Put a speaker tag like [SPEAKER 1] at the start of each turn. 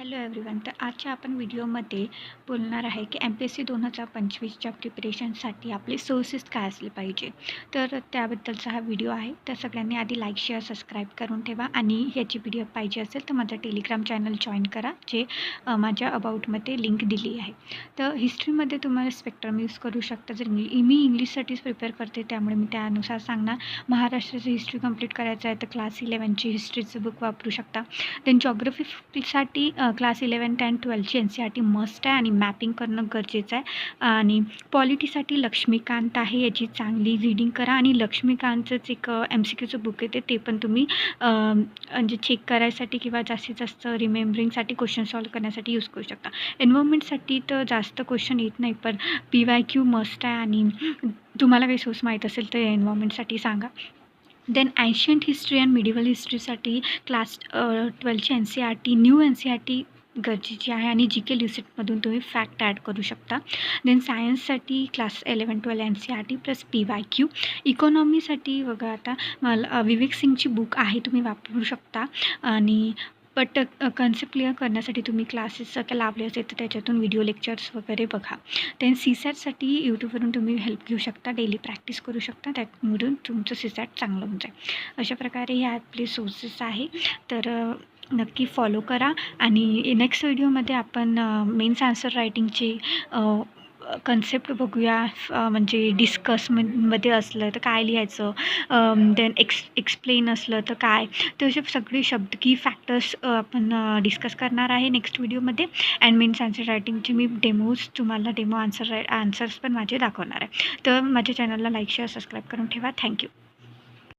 [SPEAKER 1] Hello everyone. तर आजच्या आपण व्हिडिओमध्ये बोलणार आहे की MPSC 2025च्या प्रिपरेशनसाठी आपले सोर्सेस काय असले पाहिजे. तर त्याबद्दलचा हा व्हिडिओ आहे. तर सगळ्यांनी आधी लाईक शेअर सबस्क्राईब करून ठेवा आणि ह्याची पी डी एफ पाहिजे असेल तर माझं टेलिग्राम चॅनल जॉईन करा, जे माझ्या अबाउटमध्ये लिंक दिली आहे. तर हिस्ट्रीमध्ये तुम्हाला स्पेक्ट्रम यूज करू शकता. जर मी इंग्लिशसाठीच प्रिपेअर करते त्यामुळे मी त्यानुसार सांगणार. महाराष्ट्राची हिस्ट्री कंप्लीट करायचं आहे तर क्लास 11ची हिस्ट्रीचं बुक वापरू शकता. देन जॉग्रफीसाठी क्लास 11th अँड 12ची NCERT मस्ट आहे आणि मॅपिंग करणं गरजेचं आहे. आणि पॉलिटीसाठी लक्ष्मीकांत आहे, याची चांगली रीडिंग करा. आणि लक्ष्मीकांतचंच एक MCQचं बुक येते, ते पण तुम्ही म्हणजे चेक करायसाठी किंवा जास्तीत जास्त रिमेंबरिंगसाठी क्वेश्चन सॉल्व करण्यासाठी यूज करू शकता. एन्व्हायरमेंटसाठी तर जास्त क्वेश्चन येत नाही, पण PYQ मस्ट आहे. आणि तुम्हाला काही सोर्स माहीत असेल तर एन्व्हायरमेंटसाठी सांगा. Then ancient history and medieval हिस्ट्रीसाठी क्लास 12ची NCERT न्यू NCERT गरजेची आहे. आणि GK ल्युसेटमधून तुम्ही फॅक्ट ॲड करू शकता. देन सायन्ससाठी क्लास 11-12 NCERT प्लस PYQ. इकॉनॉमीसाठी बघा, आता मला विवेक सिंगची बुक आहे, तुम्ही वापरू शकता. आणि बट कन्सेप्ट क्लिअर करण्यासाठी तुम्ही क्लासेस लावले असेल तर त्याच्यातून व्हिडिओ लेक्चर्स वगैरे बघा. देन CSATसाठी यूट्यूबवरून तुम्ही हेल्प घेऊ शकता, डेली प्रॅक्टिस करू शकता, त्यामधून तुमचं CSAT चांगलं होऊन जाईल. अशा प्रकारे हे आपले सोर्सेस आहे. तर नक्की फॉलो करा. आणि नेक्स्ट व्हिडिओमध्ये आपण मेन्स आन्सर रायटिंगची कन्सेप्ट बघूया. म्हणजे डिस्कसमध्ये असलं तर काय लिहायचं, देन एक्सप्लेन असलं तर काय, तर असे सगळे शब्द की फॅक्टर्स आपण डिस्कस करणार आहे नेक्स्ट व्हिडिओमध्ये. अँड मेन्स आन्सर रायटिंगचे मी तुम्हाला डेमो आन्सर्स पण माझे दाखवणार आहे. तर माझ्या चॅनलला लाईक शेअर सबस्क्राईब करून ठेवा. थँक्यू.